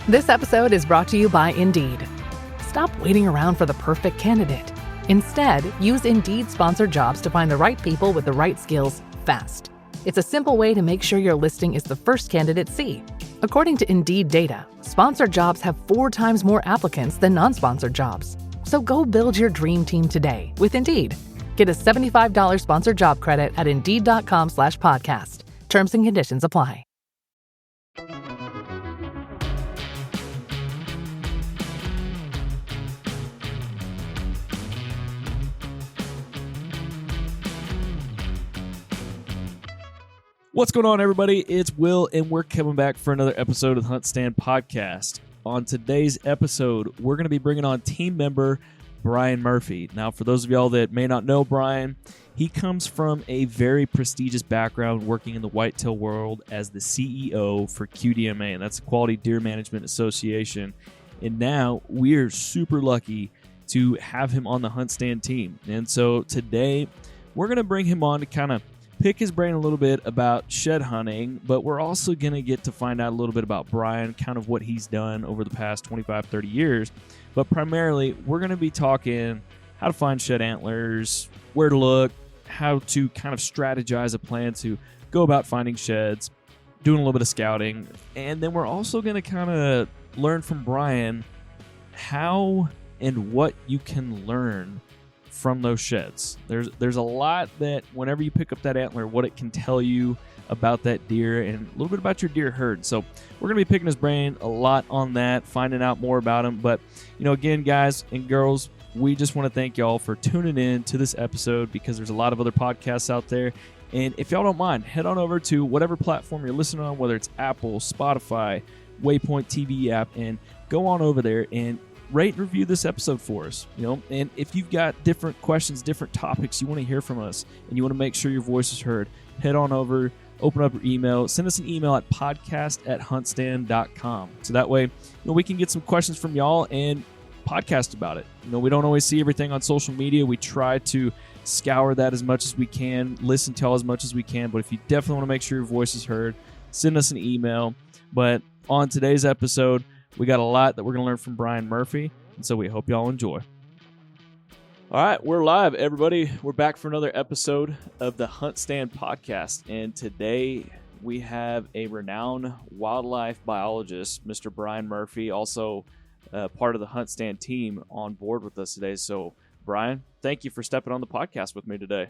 This episode is brought to you by Indeed. Stop waiting around for the perfect candidate. Instead, use Indeed sponsored jobs to find the right people with the right skills fast. It's a simple way to make sure your listing is the first candidates see. According to Indeed data, sponsored jobs have 4 times more applicants than non-sponsored jobs. So go build your dream team today with Indeed. Get a $75 sponsored job credit at Indeed.com/podcast. Terms and conditions apply. What's going on, everybody? It's Will, and we're coming back for another episode of the HuntStand podcast. On today's episode, we're going to be bringing on team member Brian Murphy. Now, for those of y'all that may not know Brian, he comes from a very prestigious background working in the whitetail world as the CEO for QDMA, and that's the Quality Deer Management Association. And now we're super lucky to have him on the HuntStand team. And so today, we're going to bring him on to kind of pick his brain a little bit about shed hunting, but we're also going to get to find out a little bit about Brian, kind of what he's done over the past 25, 30 years. But primarily, we're going to be talking how to find shed antlers, where to look, how to kind of strategize a plan to go about finding sheds, doing a little bit of scouting. And then we're also going to kind of learn from Brian how and what you can learn from those sheds. There's a lot that whenever you pick up that antler, what it can tell you about that deer and a little bit about your deer herd. So we're going to be picking his brain a lot on that, finding out more about him. But, again, guys and girls, we just want to thank y'all for tuning in to this episode because there's a lot of other podcasts out there. And if y'all don't mind, head on over to whatever platform you're listening on, whether it's Apple, Spotify, Waypoint TV app, and go on over there and rate and review this episode for us, and if you've got different questions, different topics you want to hear from us, and you want to make sure your voice is heard, head on over, open up your email, send us an email at podcast@huntstand.com. So that way, we can get some questions from y'all and podcast about it. We don't always see everything on social media. We try to scour that as much as we can, listen to as much as we can, but if you definitely want to make sure your voice is heard, send us an email. But on today's episode, we got a lot that we're going to learn from Brian Murphy, and so we hope y'all enjoy. All right, we're live, everybody. We're back for another episode of the HuntStand podcast, and today we have a renowned wildlife biologist, Mr. Brian Murphy, also part of the HuntStand team, on board with us today. So, Brian, thank you for stepping on the podcast with me today.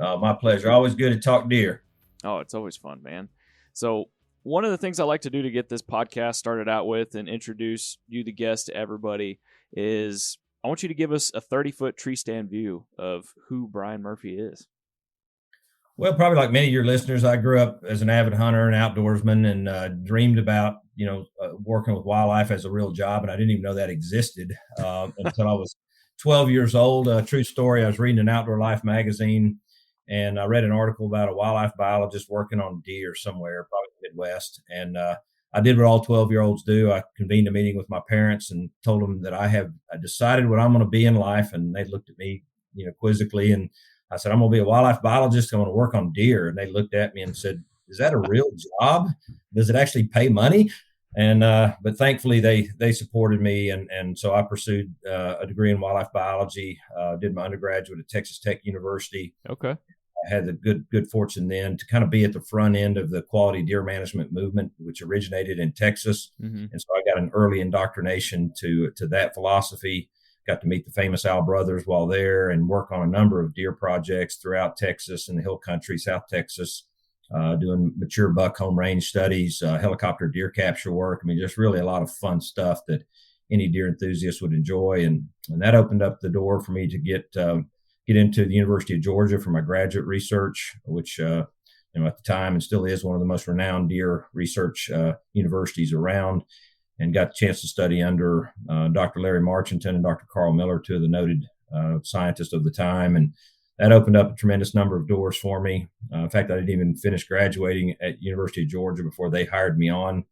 My pleasure. Always good to talk deer. Oh, it's always fun, man. So, one of the things I like to do to get this podcast started out with and introduce you, the guest, to everybody is I want you to give us a 30-foot tree stand view of who Brian Murphy is. Well, probably like many of your listeners, I grew up as an avid hunter and outdoorsman and dreamed about, working with wildlife as a real job. And I didn't even know that existed until I was 12 years old. True story. I was reading an Outdoor Life magazine, and I read an article about a wildlife biologist working on deer somewhere, probably in the Midwest. And I did what all 12-year-olds do. I convened a meeting with my parents and told them that I decided what I'm going to be in life. And they looked at me, quizzically. And I said, I'm going to be a wildlife biologist. I'm going to work on deer. And they looked at me and said, is that a real job? Does it actually pay money? And but thankfully, they supported me. And so I pursued a degree in wildlife biology, did my undergraduate at Texas Tech University. Okay. I had the good fortune then to kind of be at the front end of the quality deer management movement, which originated in Texas. Mm-hmm. And so I got an early indoctrination to that philosophy, got to meet the famous Al brothers while there and work on a number of deer projects throughout Texas and the hill country, South Texas, doing mature buck home range studies, helicopter deer capture work. I mean, just really a lot of fun stuff that any deer enthusiast would enjoy. And that opened up the door for me to get into the University of Georgia for my graduate research, which, at the time and still is one of the most renowned deer research universities around, and got the chance to study under Dr. Larry Marchington and Dr. Carl Miller, two of the noted scientists of the time. And that opened up a tremendous number of doors for me. In fact, I didn't even finish graduating at University of Georgia before they hired me on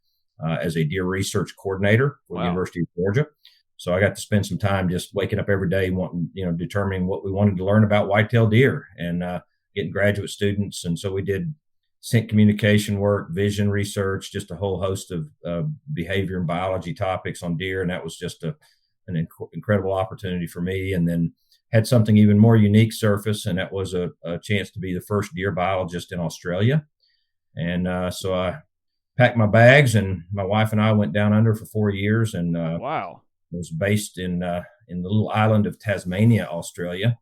as a deer research coordinator for the University of Georgia. So I got to spend some time just waking up every day, determining what we wanted to learn about whitetail deer and getting graduate students. And so we did scent communication work, vision research, just a whole host of behavior and biology topics on deer. And that was just an incredible opportunity for me. And then had something even more unique surface, and that was a chance to be the first deer biologist in Australia. And so I packed my bags, and my wife and I went down under for 4 years, and wow, was based in the little island of Tasmania, Australia.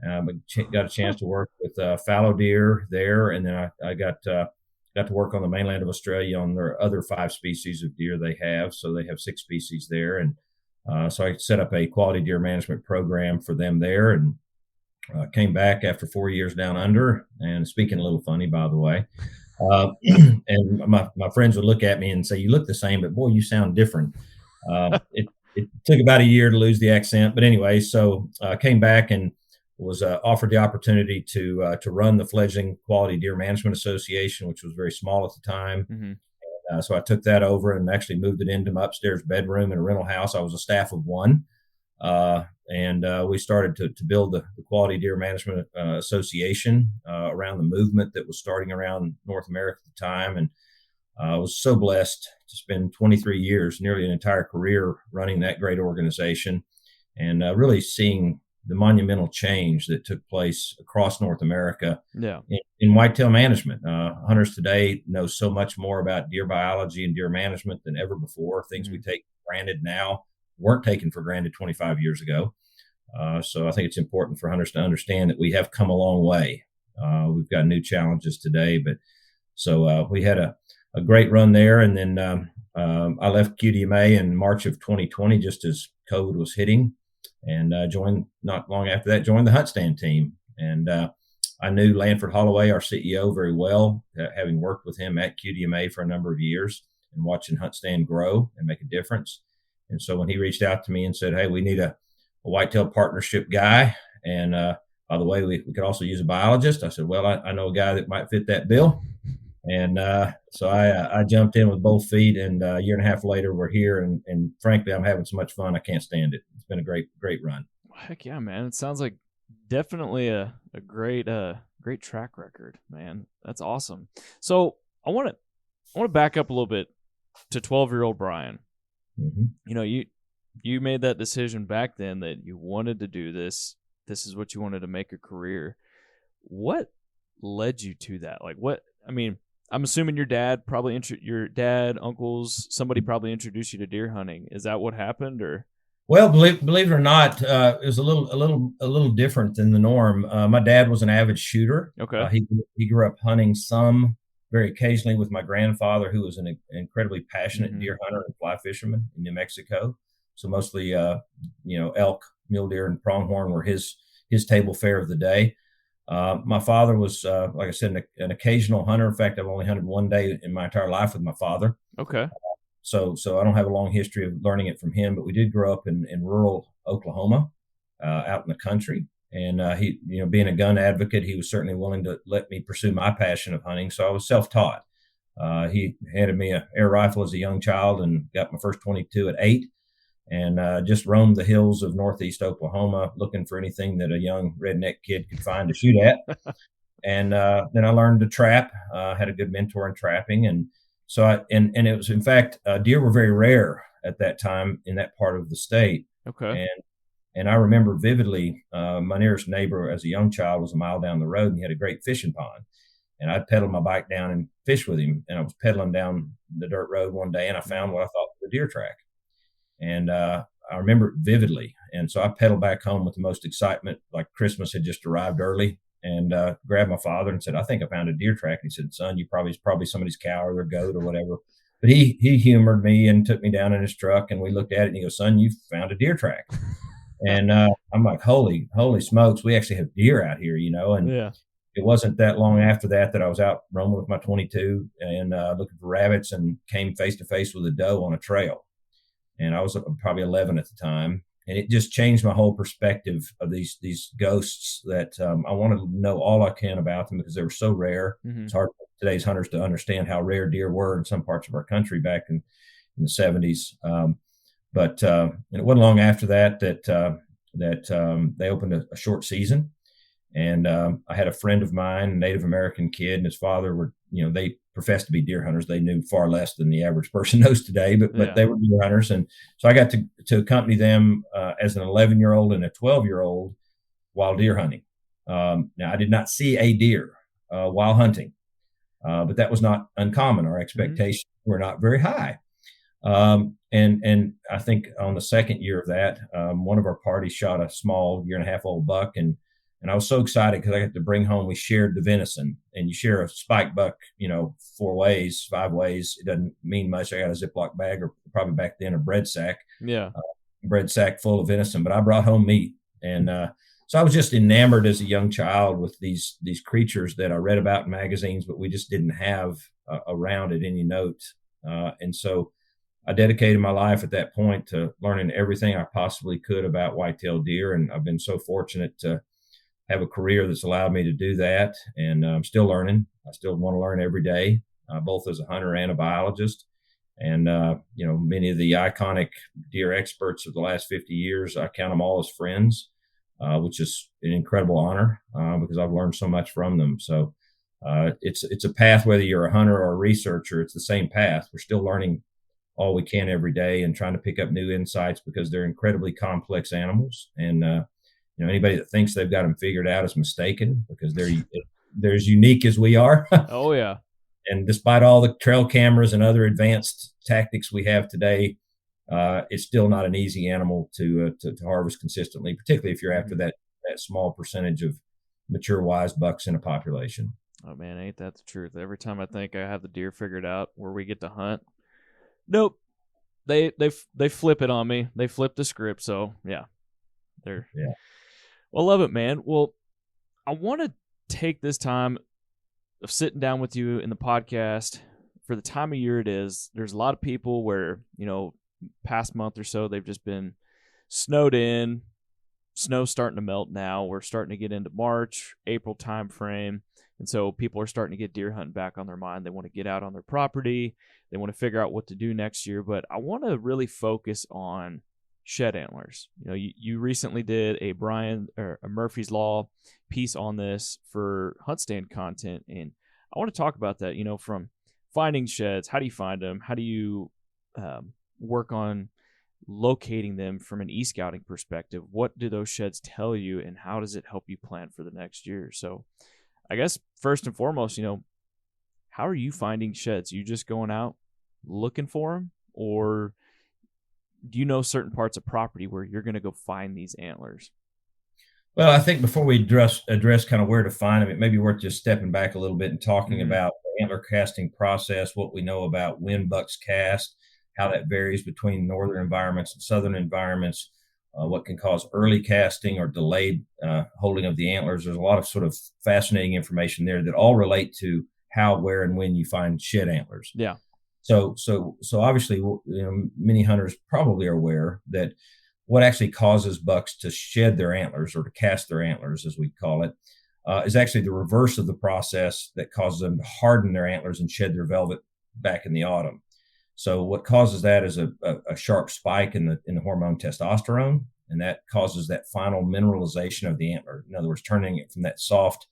But got a chance to work with fallow deer there, and then I got to work on the mainland of Australia on their other 5 species of deer they have. So they have 6 species there, and so I set up a quality deer management program for them there, and came back after 4 years down under. And speaking a little funny, by the way, and my friends would look at me and say, "You look the same, but boy, you sound different." It took about a year to lose the accent, but anyway, so I came back and was offered the opportunity to run the fledgling Quality Deer Management Association, which was very small at the time. Mm-hmm. So I took that over and actually moved it into my upstairs bedroom in a rental house. I was a staff of 1. And we started to build the Quality Deer Management Association around the movement that was starting around North America at the time. And I was so blessed to spend 23 years, nearly an entire career, running that great organization, and really seeing the monumental change that took place across North America in whitetail management. Hunters today know so much more about deer biology and deer management than ever before. Things we take for granted now weren't taken for granted 25 years ago. So I think it's important for hunters to understand that we have come a long way. We've got new challenges today, but so we had a great run there. And then I left QDMA in March of 2020, just as COVID was hitting, and joined, not long after that, joined the HuntStand team. And I knew Lanford Holloway, our CEO, very well, having worked with him at QDMA for a number of years and watching HuntStand grow and make a difference. And so when he reached out to me and said, "Hey, we need a whitetail partnership guy, and by the way, we could also use a biologist," I said, "Well, I know a guy that might fit that bill." And so I jumped in with both feet, and a year and a half later, we're here. And frankly, I'm having so much fun, I can't stand it. It's been a great run. Heck yeah, man. It sounds like definitely a great track record, man. That's awesome. So I want to back up a little bit to 12-year-old Brian. Mm-hmm. You know, you made that decision back then that you wanted to do this. This is what you wanted to make a career. What led you to that? Like, what? I mean, I'm assuming your dad, uncles, somebody probably introduced you to deer hunting. Is that what happened, or? Well, believe it or not, it was a little different than the norm. My dad was an avid shooter. Okay. He grew up hunting some, very occasionally, with my grandfather, who was an incredibly passionate deer hunter and fly fisherman in New Mexico. So mostly, elk, mule deer, and pronghorn were his table fare of the day. My father was, like I said, an occasional hunter. In fact, I've only hunted one day in my entire life with my father. Okay. So I don't have a long history of learning it from him, but we did grow up in rural Oklahoma, out in the country. And he, being a gun advocate, he was certainly willing to let me pursue my passion of hunting. So I was self-taught. He handed me an air rifle as a young child and got my first 22 at 8, and just roamed the hills of northeast Oklahoma looking for anything that a young redneck kid could find to shoot at. And then I learned to trap. Had a good mentor in trapping, and so and it was, in fact, deer were very rare at that time in that part of the state. Okay. And I remember vividly, my nearest neighbor as a young child was a mile down the road, and he had a great fishing pond. And I pedaled my bike down and fished with him. And I was pedaling down the dirt road one day, and I found what I thought was a deer track. And I remember it vividly. And so I pedaled back home with the most excitement, like Christmas had just arrived early, and grabbed my father and said, "I think I found a deer track." And he said, "Son, it's probably somebody's cow or their goat or whatever." But he humored me and took me down in his truck, and we looked at it, and he goes, "Son, you found a deer track." And I'm like, holy smokes, we actually have deer out here, And yeah. It wasn't that long after that I was out roaming with my 22 and looking for rabbits, and came face to face with a doe on a trail. And I was probably 11 at the time. And it just changed my whole perspective of these ghosts that I wanted to know all I can about them, because they were so rare. Mm-hmm. It's hard for today's hunters to understand how rare deer were in some parts of our country back in the 70s. But and it wasn't long after that they opened a short season. And I had a friend of mine, a Native American kid, and his father were they professed to be deer hunters. They knew far less than the average person knows today, but they were deer hunters. And so I got to accompany them as an 11-year-old and a 12-year-old while deer hunting. Now, I did not see a deer while hunting, but that was not uncommon. Our expectations were not very high. And I think on the second year of that, one of our parties shot a small 1.5-year-old buck, and I was so excited because I got to bring home. We shared the venison, and you share a spike buck, 4 ways, 5 ways. It doesn't mean much. I got a Ziploc bag, or probably back then a bread sack, bread sack full of venison. But I brought home meat, and so I was just enamored as a young child with these creatures that I read about in magazines, but we just didn't have around at any note, and so I dedicated my life at that point to learning everything I possibly could about white-tailed deer, and I've been so fortunate to have a career that's allowed me to do that. And I'm still learning. I still want to learn every day, both as a hunter and a biologist. And many of the iconic deer experts of the last 50 years, I count them all as friends, which is an incredible honor because I've learned so much from them. So it's a path, whether you're a hunter or a researcher, it's the same path. We're still learning all we can every day and trying to pick up new insights because they're incredibly complex animals. And, anybody that thinks they've got them figured out is mistaken because they're as unique as we are. Oh, yeah. And despite all the trail cameras and other advanced tactics we have today, it's still not an easy animal to harvest consistently, particularly if you're after that small percentage of mature wise bucks in a population. Oh, man, ain't that the truth? Every time I think I have the deer figured out where we get to hunt, nope. They flip it on me. They flip the script. So yeah. Well, love it, man. Well, I want to take this time of sitting down with you in the podcast for the time of year it is. There's a lot of people where, past month or so, they've just been snowed in. Snow's starting to melt now. We're starting to get into March, April time frame. And so people are starting to get deer hunting back on their mind. They want to get out on their property. They want to figure out what to do next year. But I want to really focus on shed antlers. You recently did a Murphy's Law piece on this for HuntStand content. And I want to talk about that, from finding sheds. How do you find them? How do you work on locating them from an e-scouting perspective? What do those sheds tell you, and how does it help you plan for the next year? So I guess first and foremost, how are you finding sheds? You just going out looking for them, or do you know certain parts of property where you're going to go find these antlers? Well, I think before we address kind of where to find them, it may be worth just stepping back a little bit and talking about the antler casting process, what we know about when bucks cast, how that varies between northern environments and southern environments, what can cause early casting or delayed holding of the antlers. There's a lot of sort of fascinating information there that all relate to how, where, and when you find shed antlers. Yeah. So obviously, many hunters probably are aware that what actually causes bucks to shed their antlers, or to cast their antlers, as we call it, is actually the reverse of the process that causes them to harden their antlers and shed their velvet back in the autumn. So what causes that is a sharp spike in the hormone testosterone, and that causes that final mineralization of the antler. In other words, turning it from that soft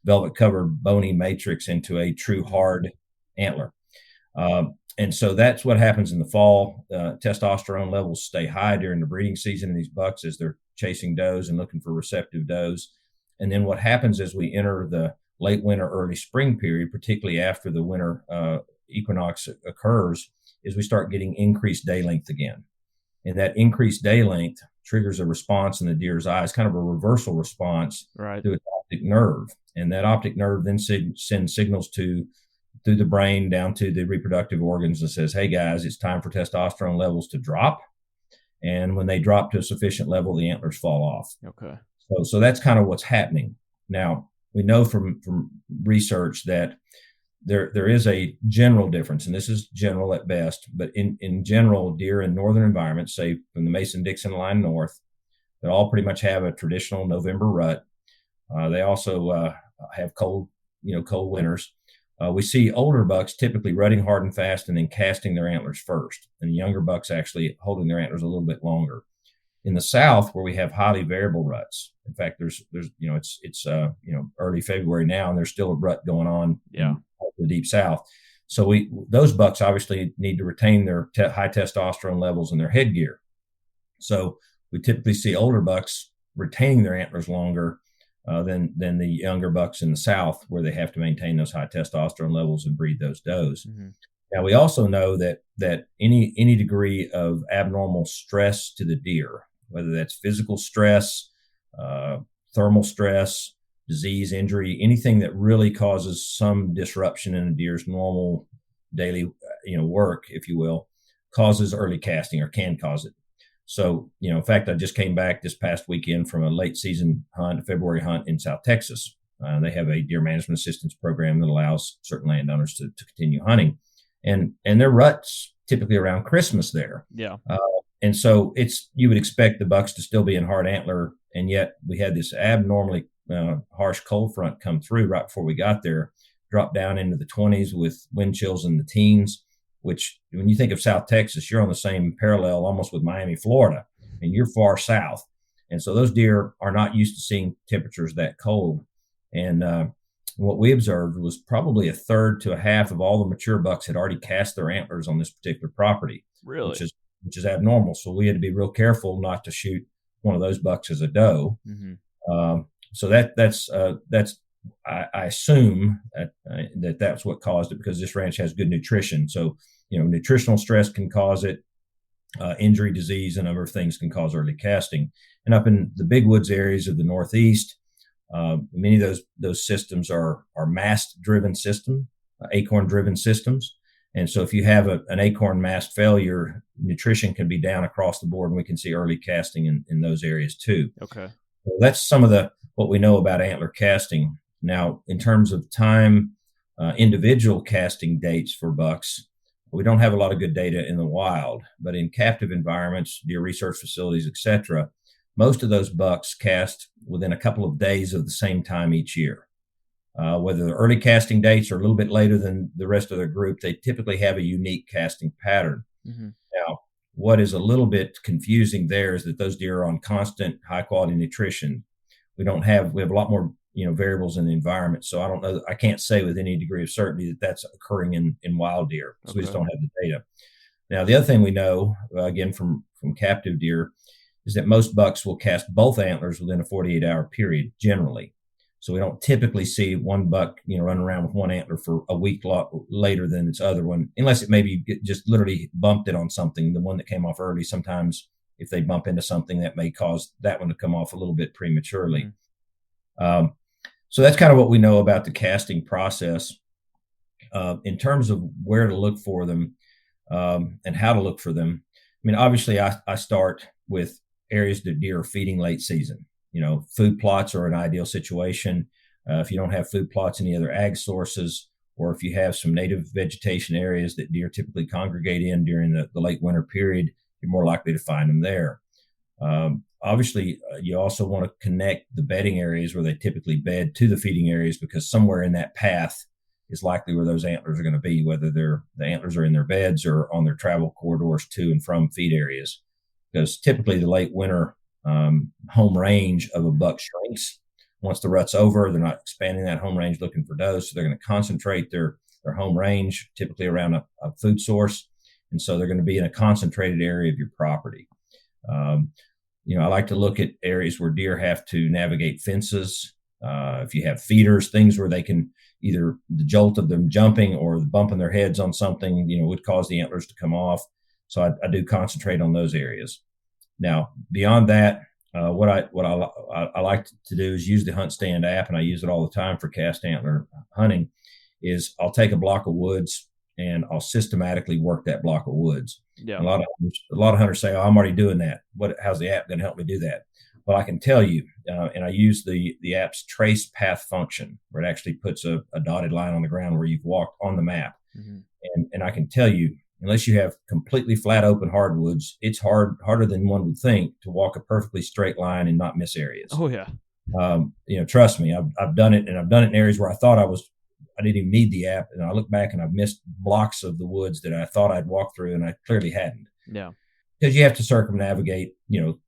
velvet-covered bony matrix into a true hard antler. And so that's what happens in the fall. Testosterone levels stay high during the breeding season in these bucks as they're chasing does and looking for receptive does. And then what happens as we enter the late winter, early spring period, particularly after the winter equinox occurs, is we start getting increased day length again. And that increased day length triggers a response in the deer's eyes, kind of a reversal response to its optic nerve. And that optic nerve then sends signals through the brain down to the reproductive organs and says, hey guys, it's time for testosterone levels to drop. And when they drop to a sufficient level, the antlers fall off. Okay. So that's kind of what's happening. Now, we know from research that there is a general difference, and this is general at best, but in general, deer in northern environments, say from the Mason-Dixon line north, they all pretty much have a traditional November rut. They also have cold winters. We see older bucks typically rutting hard and fast and then casting their antlers first, and younger bucks actually holding their antlers a little bit longer. In the south, where we have highly variable ruts. In fact, there's it's early February now, and there's still a rut going on in the deep south. So those bucks obviously need to retain their high testosterone levels in their headgear. So we typically see older bucks retaining their antlers longer than the younger bucks in the south, where they have to maintain those high testosterone levels and breed those does. Mm-hmm. Now, we also know that any degree of abnormal stress to the deer, whether that's physical stress, thermal stress, disease, injury, anything that really causes some disruption in a deer's normal daily, work, if you will, causes early casting or can cause it. So, in fact, I just came back this past weekend from a late season hunt, a February hunt in South Texas. They have a deer management assistance program that allows certain landowners to continue hunting. And their rut's typically around Christmas there. Yeah. And so you would expect the bucks to still be in hard antler. And yet we had this abnormally harsh cold front come through right before we got there, dropped down into the 20s with wind chills in the teens, which when you think of South Texas, you're on the same parallel almost with Miami, Florida, and you're far south. And so those deer are not used to seeing temperatures that cold. And what we observed was probably a third to a half of all the mature bucks had already cast their antlers on this particular property. Really? Which is abnormal. So we had to be real careful not to shoot one of those bucks as a doe. Mm-hmm. So that's I assume that's what caused it, because this ranch has good nutrition. So, nutritional stress can cause it. Injury, disease, a number of things can cause early casting. And up in the big woods areas of the Northeast, many of those systems are mast-driven system, acorn-driven systems. And so if you have an acorn mast failure, nutrition can be down across the board, and we can see early casting in those areas too. Okay. So that's some of what we know about antler casting. Now, in terms of time, individual casting dates for bucks, we don't have a lot of good data in the wild, but in captive environments, deer research facilities, etc., most of those bucks cast within a couple of days of the same time each year. Whether the early casting dates are a little bit later than the rest of their group, they typically have a unique casting pattern. Mm-hmm. Now, what is a little bit confusing there is that those deer are on constant high quality nutrition. We have a lot more variables in the environment. So I don't know. I can't say with any degree of certainty that that's occurring in wild deer. So we just don't have the data. Now, the other thing we know, again, from captive deer, is that most bucks will cast both antlers within a 48-hour period, generally. So we don't typically see one buck, running around with one antler for a week later than its other one, unless it maybe just literally bumped it on something. The one that came off early, sometimes if they bump into something, that may cause that one to come off a little bit prematurely. Mm-hmm. So that's kind of what we know about the casting process. In terms of where to look for them and how to look for them, I mean, obviously I start with areas that deer are feeding late season. Food plots are an ideal situation. If you don't have food plots, any other ag sources, or if you have some native vegetation areas that deer typically congregate in during the late winter period, you're more likely to find them there. Obviously, you also want to connect the bedding areas where they typically bed to the feeding areas, because somewhere in that path is likely where those antlers are going to be, whether the antlers are in their beds or on their travel corridors to and from feed areas. Because typically the late winter home range of a buck shrinks. Once the rut's over, they're not expanding that home range looking for does, so they're going to concentrate their home range typically around a food source, and so they're going to be in a concentrated area of your property. I like to look at areas where deer have to navigate fences. If you have feeders, things where they can either the jolt of them jumping or bumping their heads on something, would cause the antlers to come off. So I do concentrate on those areas. Now, beyond that, what I like to do is use the HuntStand app, and I use it all the time for cast antler hunting. Is I'll take a block of woods and I'll systematically work that block of woods. Yeah. A lot of hunters say, "Oh, I'm already doing that. How's the app going to help me do that?" Well, I can tell you, and I use the app's trace path function, where it actually puts a dotted line on the ground where you've walked on the map, mm-hmm. and I can tell you, unless you have completely flat open hardwoods, it's harder than one would think to walk a perfectly straight line and not miss areas. Oh yeah. Trust me, I've done it, and I've done it in areas where I thought I didn't even need the app, and I look back and I've missed blocks of the woods that I thought I'd walked through, and I clearly hadn't. Yeah. because you have to circumnavigate,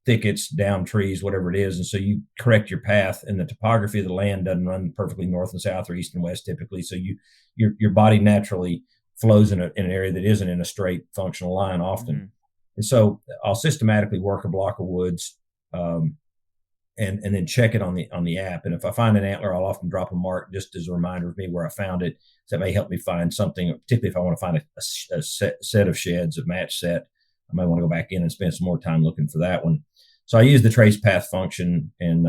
thickets, down trees, whatever it is. And so you correct your path, and the topography of the land doesn't run perfectly north and south or east and west typically. So your body naturally flows in an area that isn't in a straight functional line often. Mm-hmm. And so I'll systematically work a block of woods, and then check it on the app. And if I find an antler, I'll often drop a mark just as a reminder of me where I found it. So that may help me find something, particularly if I want to find a set of sheds, a match set. I might want to go back in and spend some more time looking for that one. So I use the trace path function and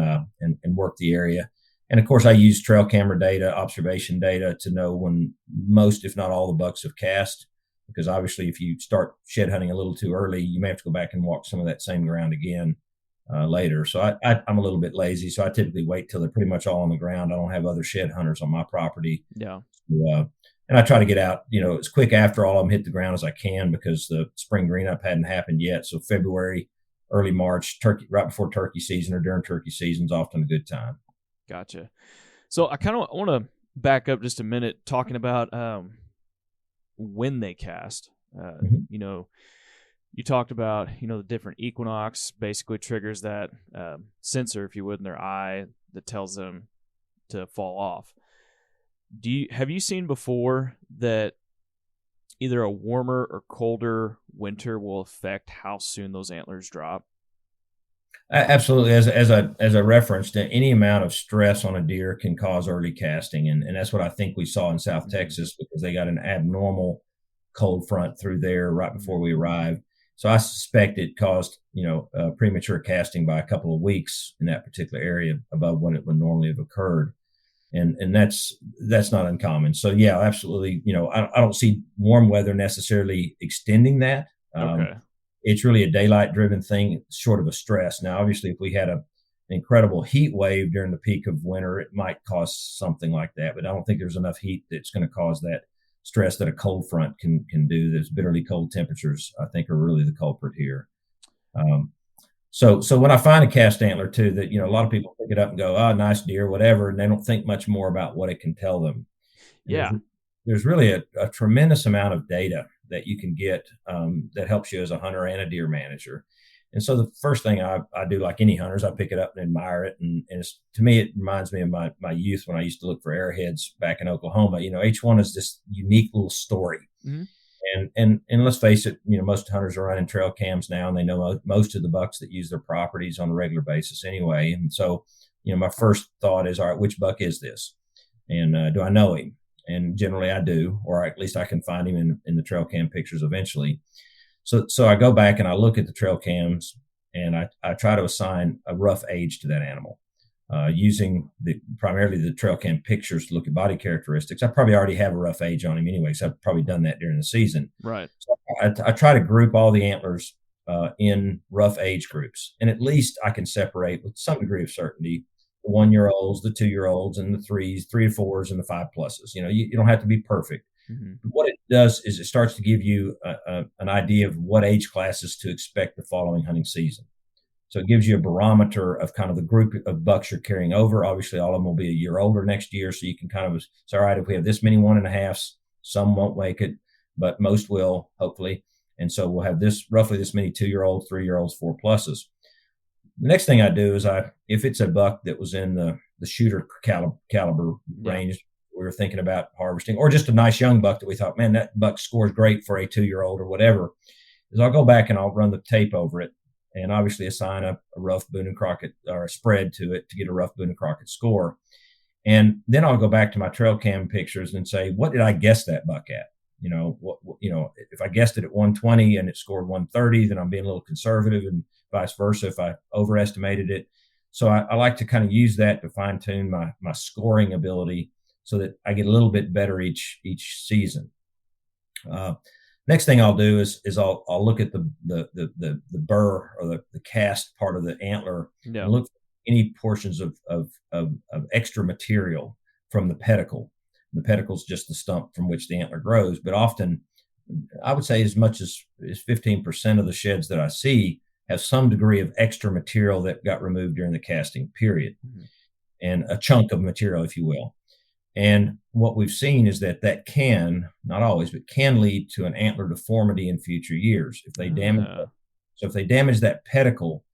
work the area. And of course, I use trail camera data, observation data to know when most, if not all, the bucks have cast. Because obviously, if you start shed hunting a little too early, you may have to go back and walk some of that same ground again later. So I'm a little bit lazy. So I typically wait till they're pretty much all on the ground. I don't have other shed hunters on my property. Yeah. And I try to get out, as quick after all of them hit the ground as I can, because the spring green up hadn't happened yet. So February, early March, right before turkey season or during turkey season is often a good time. Gotcha. So I kind of want to back up just a minute talking about when they cast. You talked about, the different equinox basically triggers that sensor, if you would, in their eye that tells them to fall off. Have you seen before that either a warmer or colder winter will affect how soon those antlers drop? Absolutely. As I referenced, any amount of stress on a deer can cause early casting. And that's what I think we saw in South Texas, because they got an abnormal cold front through there right before we arrived. So I suspect it caused, premature casting by a couple of weeks in that particular area above when it would normally have occurred. And that's not uncommon. So yeah, absolutely. I don't see warm weather necessarily extending that. Okay. It's really a daylight driven thing, short of a stress. Now, obviously, if we had an incredible heat wave during the peak of winter, it might cause something like that. But I don't think there's enough heat that's going to cause that stress that a cold front can do. Those bitterly cold temperatures, I think, are really the culprit here. So when I find a cast antler too, that, a lot of people pick it up and go, oh, nice deer, whatever. And they don't think much more about what it can tell them. Yeah. There's really a tremendous amount of data that you can get that helps you as a hunter and a deer manager. And so the first thing I do, like any hunters, I pick it up and admire it. And to me, it reminds me of my youth when I used to look for arrowheads back in Oklahoma. Each one is this unique little story. Mm-hmm. And let's face it, most hunters are running trail cams now, and they know most of the bucks that use their properties on a regular basis anyway. And so, my first thought is, all right, which buck is this? And do I know him? And generally I do, or at least I can find him in the trail cam pictures eventually. So I go back and I look at the trail cams, and I try to assign a rough age to that animal. Using primarily the trail cam pictures to look at body characteristics. I probably already have a rough age on him anyway, so I've probably done that during the season. Right. So I try to group all the antlers in rough age groups, and at least I can separate with some degree of certainty the 1-year-olds, the 2-year-olds, and the 3s, 3 to 4s, and the 5 pluses. You don't have to be perfect. Mm-hmm. But what it does is it starts to give you an idea of what age classes to expect the following hunting season. So it gives you a barometer of kind of the group of bucks you're carrying over. Obviously, all of them will be a year older next year. So you can kind of say, all right, if we have this many 1.5s, some won't make it, but most will, hopefully. And so we'll have roughly this many 2-year-olds, 3-year-olds, 4 pluses. The next thing I do is if it's a buck that was in the shooter caliber range, we were thinking about harvesting, or just a nice young buck that we thought, man, that buck scores great for a 2-year-old or whatever, is I'll go back and I'll run the tape over it. And obviously assign a rough Boone and Crockett or a spread to it to get a rough Boone and Crockett score. And then I'll go back to my trail cam pictures and say, what did I guess that buck at? If I guessed it at 120 and it scored 130, then I'm being a little conservative, and vice versa if I overestimated it. So I like to kind of use that to fine tune my scoring ability so that I get a little bit better each season. Next thing I'll do is I'll look at the burr or the cast part of the antler and look for any portions of extra material from the pedicle. The pedicle is just the stump from which the antler grows, but often I would say as much as 15% of the sheds that I see have some degree of extra material that got removed during the casting period, and a chunk of material, if you will. And what we've seen is that can, not always, but can lead to an antler deformity in future years. If they damage So if they damage that pedicle,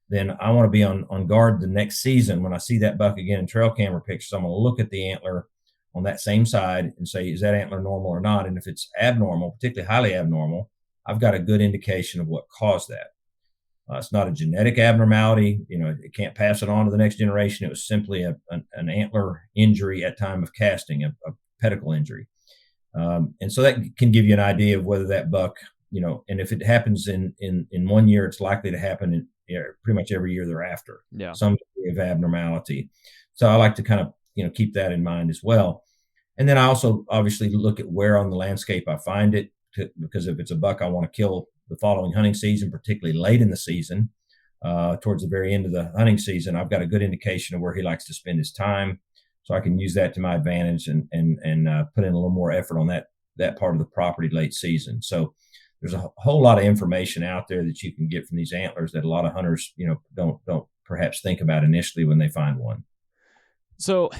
then I want to be on guard the next season. When I see that buck again in trail camera pictures, I'm going to look at the antler on that same side and say, is that antler normal or not? And if it's abnormal, particularly highly abnormal, I've got a good indication of what caused that. It's not a genetic abnormality. It can't pass it on to the next generation. It was simply an antler injury at time of casting, a pedicle injury. And so that can give you an idea of whether that buck, and if it happens in 1 year, it's likely to happen in pretty much every year thereafter. Yeah. Some degree of abnormality. So I like to kind of, keep that in mind as well. And then I also obviously look at where on the landscape I find it, because if it's a buck I want to kill the following hunting season, particularly late in the season, towards the very end of the hunting season, I've got a good indication of where he likes to spend his time. So I can use that to my advantage and put in a little more effort on that part of the property late season. So there's a whole lot of information out there that you can get from these antlers that a lot of hunters, don't perhaps think about initially when they find one. So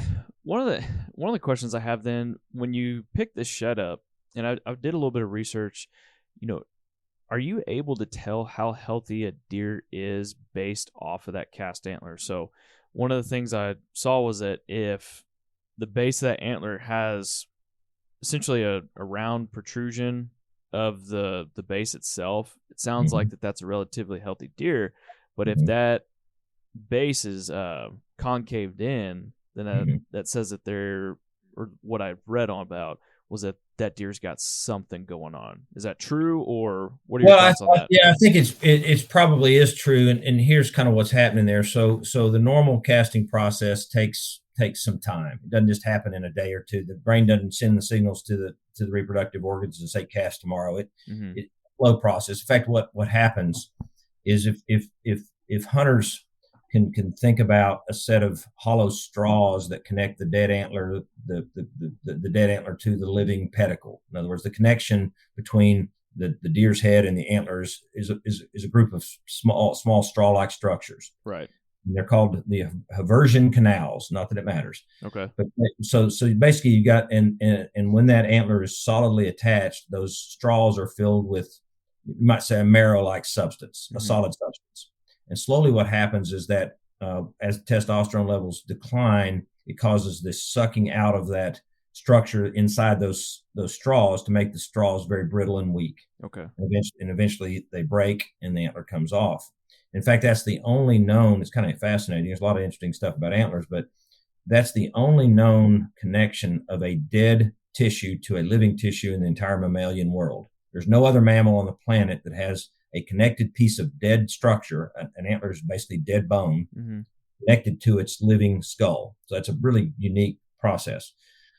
one of the questions I have then, when you pick this shed up, and I did a little bit of research, are you able to tell how healthy a deer is based off of that cast antler? So one of the things I saw was that if the base of that antler has essentially a round protrusion of the base itself, it sounds like that's a relatively healthy deer. But if that base is concaved in, then that says that or what I've read on about was that deer's got something going on. Is that true, or what are your thoughts on that? Yeah, I think it's probably is true, and here's kind of what's happening there. So the normal casting process takes some time. It doesn't just happen in a day or two. The brain doesn't send the signals to the reproductive organs and say cast tomorrow. It's a slow process. In fact, what happens is if hunters can think about a set of hollow straws that connect the dead antler, the dead antler to the living pedicle. In other words, the connection between the deer's head and the antlers is a group of small straw-like structures. Right. And they're called the haversian canals. Not that it matters. Okay. But so basically you got and when that antler is solidly attached, those straws are filled with, you might say, a marrow-like substance, a solid substance. And slowly what happens is that as testosterone levels decline, it causes this sucking out of that structure inside those straws to make the straws very brittle and weak. Okay. And eventually they break and the antler comes off. In fact, that's the only known, it's kind of fascinating. There's a lot of interesting stuff about antlers, but that's the only known connection of a dead tissue to a living tissue in the entire mammalian world. There's no other mammal on the planet that has a connected piece of dead structure. An antler is basically dead bone connected to its living skull. So that's a really unique process.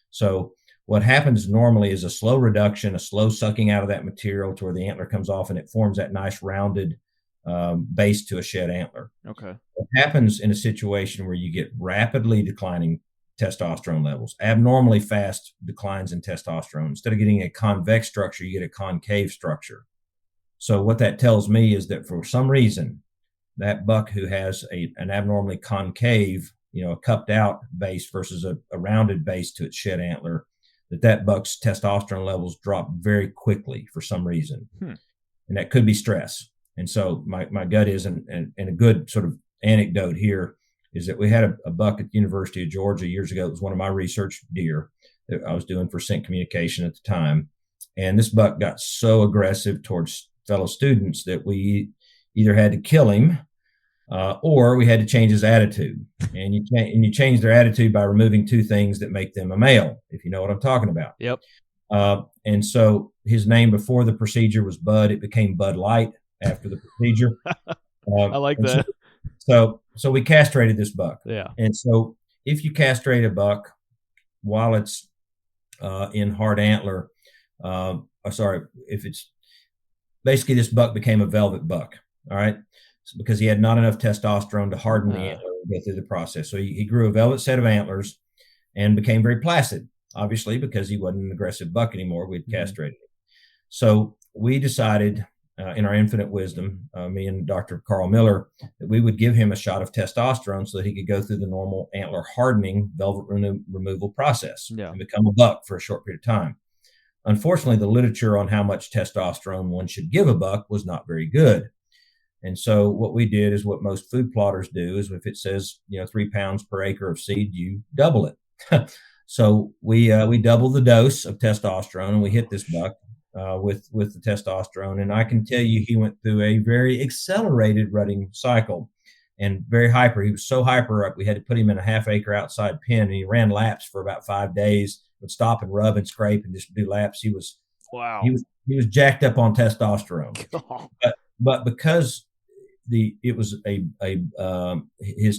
So what happens normally is a slow reduction, a slow sucking out of that material to where the antler comes off and it forms that nice rounded base to a shed antler. Okay. What happens in a situation where you get rapidly declining testosterone levels, abnormally fast declines in testosterone, instead of getting a convex structure, you get a concave structure. So what that tells me is that for some reason, that buck who has an abnormally concave, a cupped out base versus a rounded base to its shed antler, that buck's testosterone levels drop very quickly for some reason. And that could be stress. And so my gut is, and a good sort of anecdote here is that we had a buck at the University of Georgia years ago. It was one of my research deer that I was doing for Sync Communication at the time. And this buck got so aggressive towards fellow students that we either had to kill him or we had to change his attitude. And you change their attitude by removing two things that make them a male, if you know what I'm talking about. Yep. And so his name before the procedure was Bud. It became Bud Light after the procedure. I like that. So we castrated this buck. Yeah. And so if you castrate a buck while it's in hard antler, if it's basically, this buck became a velvet buck. All right. So because he had not enough testosterone to harden the antler and get through the process. So he grew a velvet set of antlers and became very placid, obviously, because he wasn't an aggressive buck anymore. We'd castrated him. So we decided in our infinite wisdom, me and Dr. Carl Miller, that we would give him a shot of testosterone so that he could go through the normal antler hardening velvet removal process and become a buck for a short period of time. Unfortunately, the literature on how much testosterone one should give a buck was not very good. And so what we did is what most food plotters do is if it says, 3 pounds per acre of seed, you double it. So we doubled the dose of testosterone, and we hit this buck with the testosterone. And I can tell you, he went through a very accelerated rutting cycle and very hyper. He was so hyper, we had to put him in a half-acre outside pen, and he ran laps for about 5 days. Would stop and rub and scrape and just do laps. He was jacked up on testosterone. But because his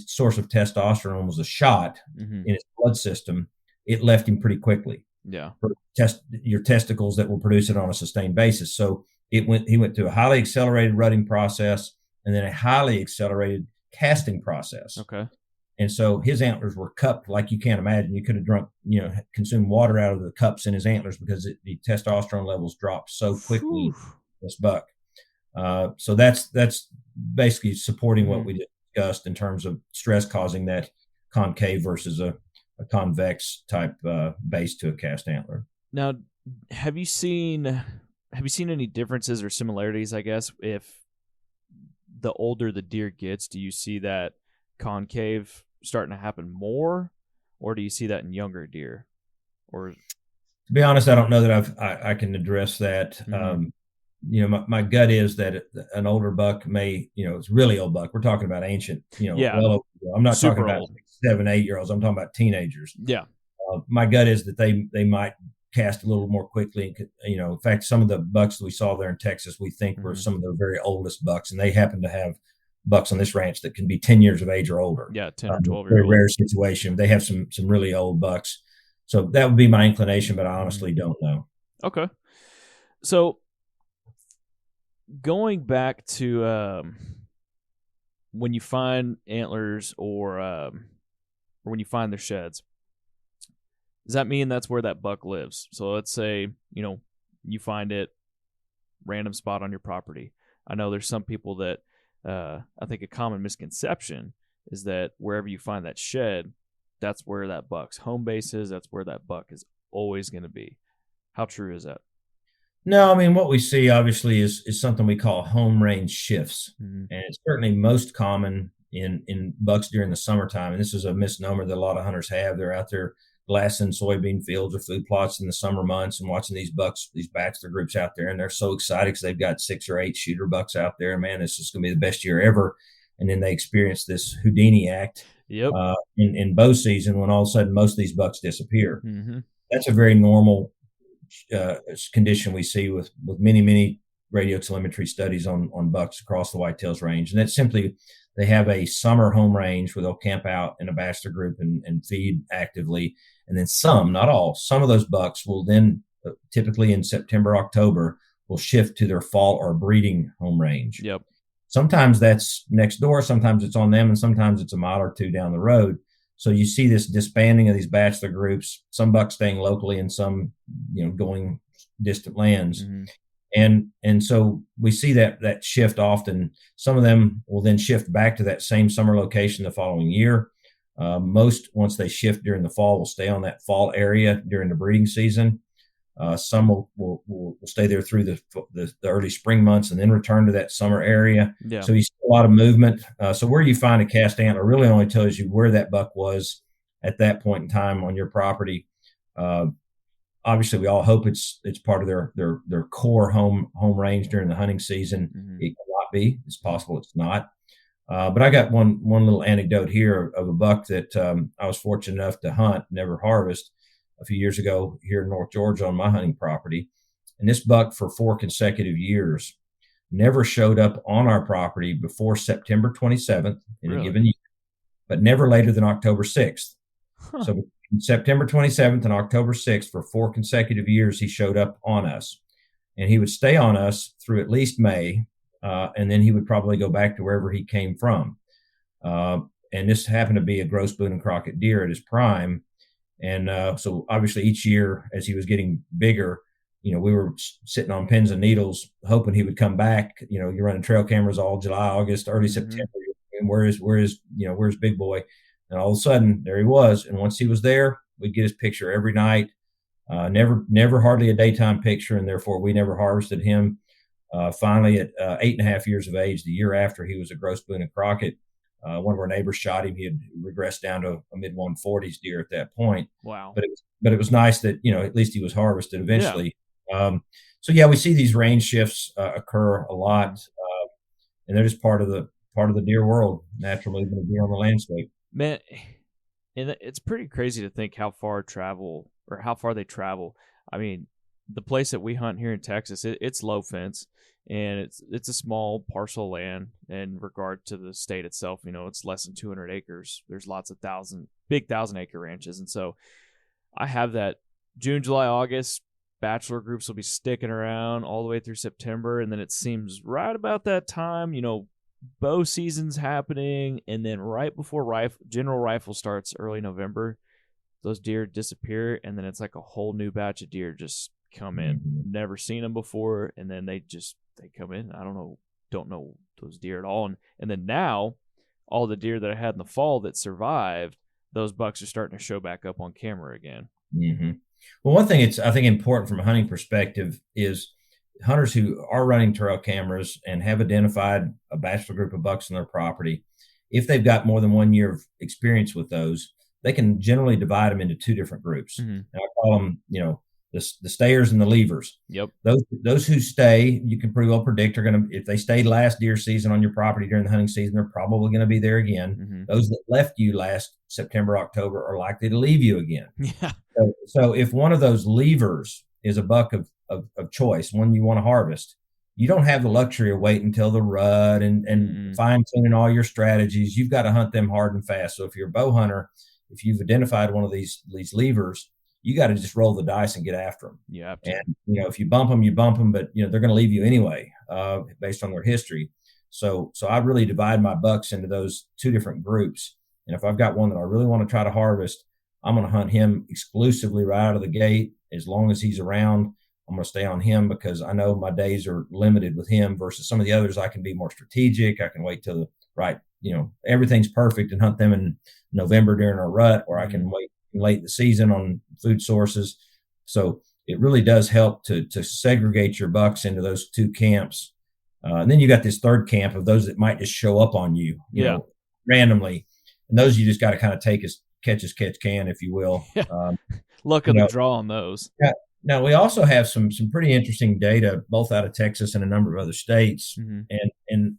source of testosterone was a shot in his blood system, it left him pretty quickly. Yeah. Your testicles that will produce it on a sustained basis. So he went through a highly accelerated rutting process and then a highly accelerated casting process. Okay. And so his antlers were cupped like you can't imagine. You could have drunk, consumed water out of the cups in his antlers because the testosterone levels dropped so quickly. This buck. So that's basically supporting what we discussed in terms of stress causing that concave versus a convex type base to a cast antler. Now, have you seen any differences or similarities, I guess, if the older the deer gets? Do you see that concave starting to happen more, or do you see that in younger deer? Or to be honest, I don't know that I can address that. My gut is that an older buck may, it's really old buck. We're talking about ancient, well, I'm not talking about 7, 8 year olds. I'm talking about teenagers. Yeah. My gut is that they might cast a little more quickly. In fact, some of the bucks that we saw there in Texas, we think were some of the very oldest bucks, and they happen to have bucks on this ranch that can be 10 years of age or older. Yeah, 10 or 12 very years old. Rare situation. They have some really old bucks. So that would be my inclination, but I honestly don't know. Okay. So going back to when you find antlers or when you find their sheds, does that mean that's where that buck lives? So let's say, you find it random spot on your property. I know there's some people that I think a common misconception is that wherever you find that shed, that's where that buck's home base is. That's where that buck is always going to be. How true is that? No, I mean, what we see obviously is something we call home range shifts. And it's certainly most common in bucks during the summertime. And this is a misnomer that a lot of hunters have. They're out there glassing soybean fields or food plots in the summer months and watching these bucks, these bachelor groups out there. And they're so excited because they've got 6 or 8 shooter bucks out there. Man, this is going to be the best year ever. And then they experience this Houdini act in bow season when all of a sudden most of these bucks disappear. That's a very normal condition we see with many radio telemetry studies on bucks across the whitetails range. And that's simply they have a summer home range where they'll camp out in a bachelor group and feed actively. And then some, not all, some of those bucks will then typically in September, October, will shift to their fall or breeding home range. Yep. Sometimes that's next door, sometimes it's on them, and sometimes it's a mile or two down the road. So you see this disbanding of these bachelor groups, some bucks staying locally and some, going distant lands. And so we see that shift often. Some of them will then shift back to that same summer location the following year. Most, once they shift during the fall, will stay on that fall area during the breeding season. Some will stay there through the early spring months and then return to that summer area. Yeah. So you see a lot of movement. So where you find a cast antler really only tells you where that buck was at that point in time on your property. Obviously, we all hope it's part of their core home range during the hunting season. It cannot be. It's possible it's not. But I got one little anecdote here of a buck that I was fortunate enough to hunt, never harvest, a few years ago here in North Georgia on my hunting property. And this buck for 4 consecutive years never showed up on our property before September 27th in a given year, but never later than October 6th. So between September 27th and October 6th for 4 consecutive years, he showed up on us. And he would stay on us through at least May, and then he would probably go back to wherever he came from. And this happened to be a gross Boone and Crockett deer at his prime. And so obviously each year as he was getting bigger, we were sitting on pins and needles hoping he would come back. You're running trail cameras all July, August, early September. And where's Big Boy? And all of a sudden there he was. And once he was there, we'd get his picture every night. Never hardly a daytime picture. And therefore we never harvested him. Finally, at 8.5 years of age, the year after he was a gross Boone and Crockett, one of our neighbors shot him. He had regressed down to a mid 140s deer at that point. Wow. But it was nice that, at least he was harvested eventually. Yeah. So yeah, we see these range shifts occur a lot, and they're just part of the deer world, natural movement of deer on the landscape. Man, and it's pretty crazy to think how far they travel. I mean, the place that we hunt here in Texas, it's low fence, and it's a small parcel of land in regard to the state itself. It's less than 200 acres. There's lots of big 1,000-acre ranches, and so I have that June, July, August. Bachelor groups will be sticking around all the way through September, and then it seems right about that time, bow season's happening, and then right before general rifle starts early November, those deer disappear, and then it's like a whole new batch of deer just come in. Never seen them before, and then they come in. I don't know those deer at all, and then now all the deer that I had in the fall that survived, those bucks are starting to show back up on camera again. Mm-hmm. Well, one thing I think important from a hunting perspective is hunters who are running trail cameras and have identified a bachelor group of bucks on their property. If they've got more than 1 year of experience with those, they can generally divide them into two different groups. Mm-hmm. And I call them, the stayers and the leavers. Yep. Those who stay, you can pretty well predict are going to, if they stayed last deer season on your property during the hunting season, they're probably going to be there again. Mm-hmm. Those that left you last September, October are likely to leave you again. Yeah. So if one of those leavers is a buck of choice, one you want to harvest, you don't have the luxury of waiting until the rut and fine tuning all your strategies. You've got to hunt them hard and fast. So if you're a bow hunter, if you've identified one of these leavers, you got to just roll the dice and get after them. Yeah. And, if you bump them, but, they're going to leave you anyway, based on their history. So I really divide my bucks into those two different groups. And if I've got one that I really want to try to harvest, I'm going to hunt him exclusively right out of the gate. As long as he's around, I'm going to stay on him because I know my days are limited with him versus some of the others. I can be more strategic. I can wait till the right, everything's perfect and hunt them in November during a rut, or I can wait late in the season on food sources. So it really does help to segregate your bucks into those two camps. And then you got this third camp of those that might just show up on you, randomly. And those you just got to kind of take as catch can, if you will. Luck of the draw on those. Yeah. Now, we also have some pretty interesting data, both out of Texas and a number of other states. Mm-hmm.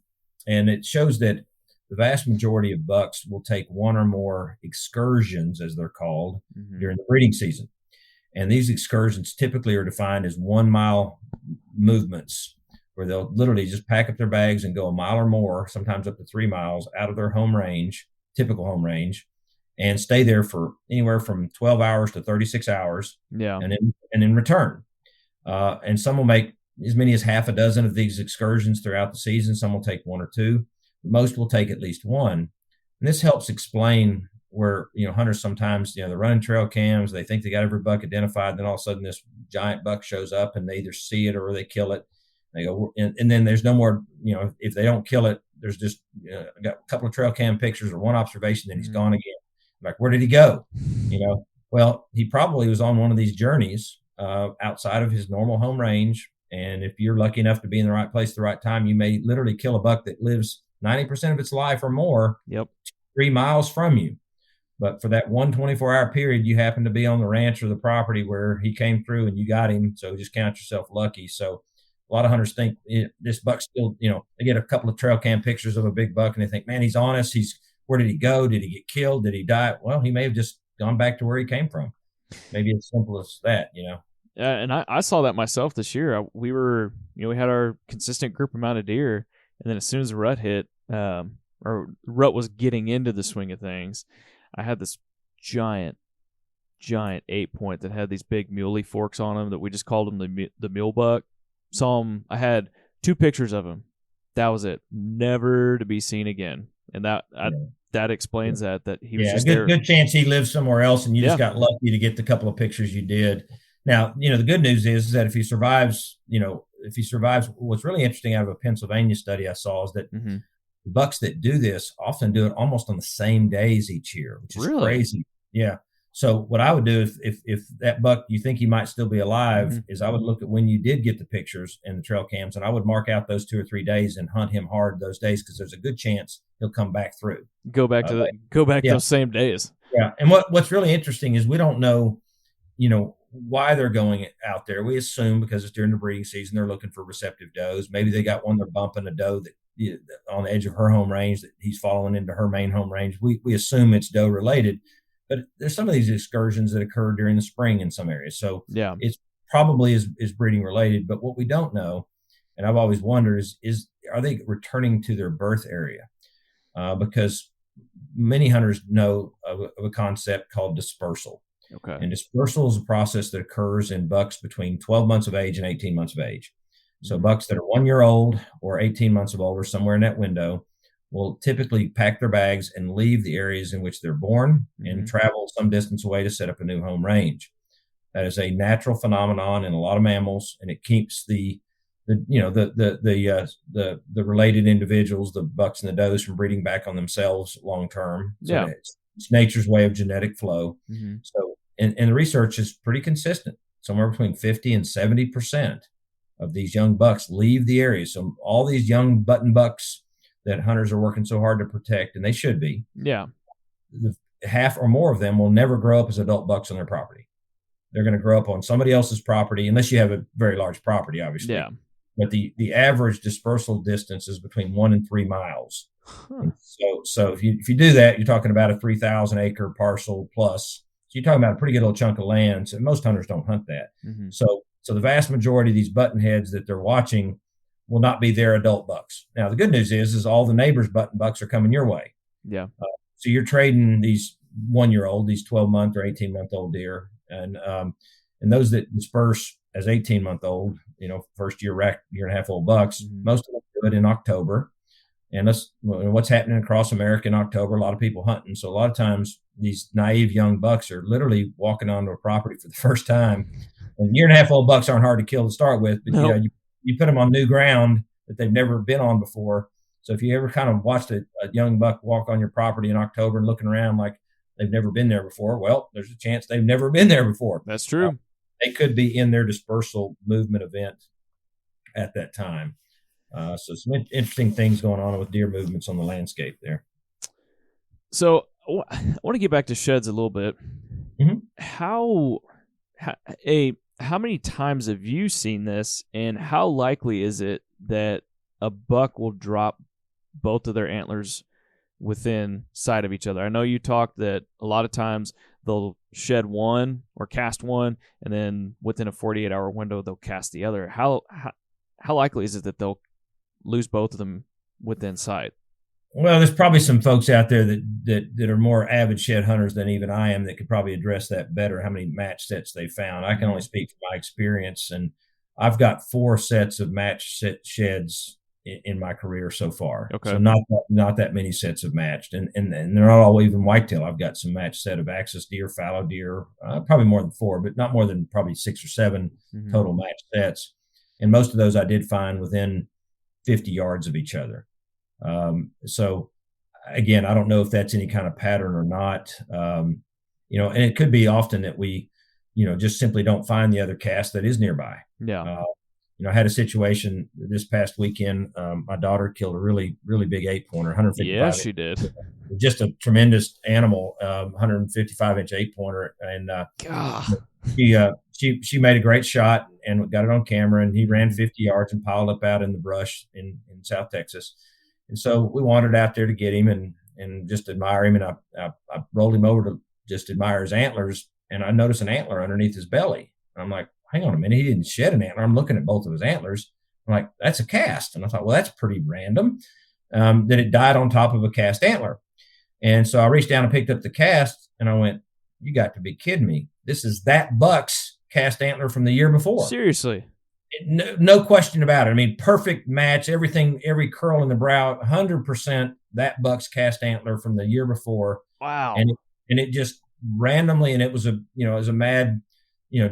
And it shows that the vast majority of bucks will take one or more excursions, as they're called, during the breeding season. And these excursions typically are defined as 1 mile movements, where they'll literally just pack up their bags and go a mile or more, sometimes up to 3 miles out of their home range, typical home range, and stay there for anywhere from 12 hours to 36 hours. Yeah. And then return. And some will make as many as half a dozen of these excursions throughout the season. Some will take one or two. Most will take at least one. And this helps explain where, hunters sometimes, they're running trail cams. They think they got every buck identified. Then all of a sudden this giant buck shows up and they either see it or they kill it. They go, and then there's no more, if they don't kill it, there's just I got a couple of trail cam pictures or one observation, then he's gone again. Like, where did he go? Well, he probably was on one of these journeys outside of his normal home range. And if you're lucky enough to be in the right place at the right time, you may literally kill a buck that lives 90% of its life or more, 3 miles from you. But for that 1 24-hour period, you happen to be on the ranch or the property where he came through and you got him. So just count yourself lucky. So a lot of hunters think this buck still, they get a couple of trail cam pictures of a big buck and they think, man, he's on us. Where did he go? Did he get killed? Did he die? Well, he may have just gone back to where he came from. Maybe as simple as that, Yeah, and I saw that myself this year. We were, we had our consistent group amount of deer, and then as soon as the rut hit, or rut was getting into the swing of things, I had this giant 8-point that had these big muley forks on them that we just called them the mule buck. Saw him. I had 2 pictures of him. That was it. Never to be seen again. And that explains that he was just there. Good chance he lives somewhere else, and you just got lucky to get the couple of pictures you did. Now, the good news is that if he survives, what's really interesting out of a Pennsylvania study I saw is that the bucks that do this often do it almost on the same days each year, which is crazy. Yeah. So what I would do if that buck, you think he might still be alive, is I would look at when you did get the pictures and the trail cams, and I would mark out those 2 or 3 days and hunt him hard those days, because there's a good chance he'll come back through. Go back to those same days. Yeah. And what's really interesting is we don't know, why they're going out there. We assume because it's during the breeding season, they're looking for receptive does. Maybe they got one, they're bumping a doe that on the edge of her home range that he's following into her main home range. We assume it's doe related. But there's some of these excursions that occur during the spring in some areas. So it's probably is breeding related. But what we don't know, and I've always wondered, is are they returning to their birth area? Because many hunters know of a concept called dispersal. Okay. And dispersal is a process that occurs in bucks between 12 months of age and 18 months of age. So bucks that are 1 year old or 18 months of old or somewhere in that window will typically pack their bags and leave the areas in which they're born and travel some distance away to set up a new home range. That is a natural phenomenon in a lot of mammals, and it keeps the related individuals, the bucks and the does, from breeding back on themselves long term. So it's nature's way of genetic flow. So, and the research is pretty consistent. Somewhere between 50 and 70% of these young bucks leave the area. So all these young button bucks that hunters are working so hard to protect, and they should be. Yeah. Half or more of them will never grow up as adult bucks on their property. They're going to grow up on somebody else's property, unless you have a very large property, obviously. Yeah. But the average dispersal distance is between 1 and 3 miles. Huh. So if you do that, you're talking about a 3,000 acre parcel plus. So you're talking about a pretty good little chunk of land. So most hunters don't hunt that. So the vast majority of these buttonheads that they're watching will not be their adult bucks. Now, the good news is all the neighbors' button bucks are coming your way. Yeah. So you're trading these 1 year old, these 12-month or 18-month-old deer, and those that disperse as 18-month-old, first year and a half old bucks, most of them do it in October. And what's happening across America in October, a lot of people hunting. So a lot of times these naive young bucks are literally walking onto a property for the first time. And year and a half old bucks aren't hard to kill to start with, but you put them on new ground that they've never been on before. So if you ever kind of watched a young buck walk on your property in October and looking around like they've never been there before, well, there's a chance they've never been there before. That's true. They could be in their dispersal movement event at that time. So some interesting things going on with deer movements on the landscape there. So I want to get back to sheds a little bit. How many times have you seen this, and how likely is it that a buck will drop both of their antlers within sight of each other? I know you talked that a lot of times they'll shed one or cast one, and then within a 48-hour window they'll cast the other. How likely is it that they'll lose both of them within sight? Well, there's probably some folks out there that are more avid shed hunters than even I am that could probably address that better, how many match sets they found. I can only speak from my experience, and I've got 4 sets of match set sheds in my career so far. Okay. So not that many sets have matched, and they're not all even whitetail. I've got some match set of axis deer, fallow deer, probably more than 4, but not more than probably 6 or 7 total match sets. And most of those I did find within 50 yards of each other. So again, I don't know if that's any kind of pattern or not. And it could be often that we, just simply don't find the other cast that is nearby. Yeah. I had a situation this past weekend. My daughter killed a really, really big 8-pointer, 155. Yeah, she did. Just a tremendous animal, 155-inch 8-pointer. And she made a great shot and got it on camera, and he ran 50 yards and piled up out in the brush in South Texas. And so we wandered out there to get him and just admire him. And I rolled him over to just admire his antlers, and I noticed an antler underneath his belly. And I'm like, hang on a minute, he didn't shed an antler. I'm looking at both of his antlers. I'm like, that's a cast. And I thought, well, that's pretty random that it died on top of a cast antler. And so I reached down and picked up the cast, and I went, you got to be kidding me. This is that buck's cast antler from the year before. Seriously. No question about it. I mean, perfect match, everything, every curl in the brow, 100% that buck's cast antler from the year before. Wow. And it just randomly, and it was a mad,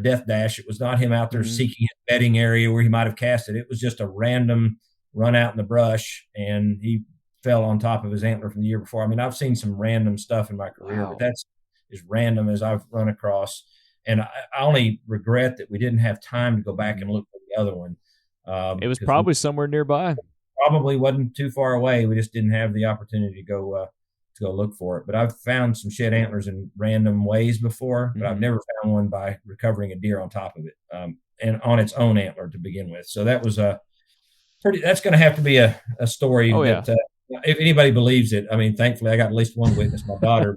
death dash. It was not him out there seeking a bedding area where he might have cast it. It was just a random run out in the brush, and he fell on top of his antler from the year before. I mean, I've seen some random stuff in my career, but as random as I've run across. And I only regret that we didn't have time to go back and look for the other one. It was probably somewhere nearby. Probably wasn't too far away. We just didn't have the opportunity to go look for it. But I've found some shed antlers in random ways before, but I've never found one by recovering a deer on top of it, and on its own antler to begin with. So that was that's going to have to be a story that if anybody believes it. I mean, thankfully I got at least one witness, my daughter,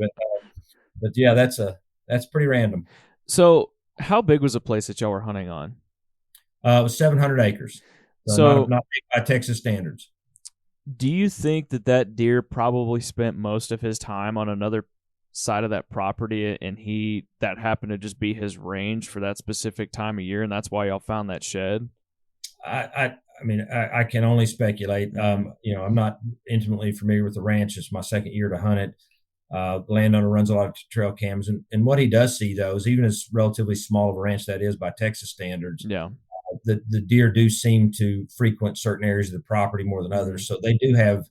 but yeah, that's pretty random. So how big was the place that y'all were hunting on? It was 700 acres. So not big by Texas standards. Do you think that deer probably spent most of his time on another side of that property, and that happened to just be his range for that specific time of year, and that's why y'all found that shed? I mean, I can only speculate. I'm not intimately familiar with the ranch. It's my second year to hunt it. The landowner runs a lot of trail cams, and what he does see, though, is even as relatively small of a ranch that is by Texas standards, the deer do seem to frequent certain areas of the property more than others. So they do have,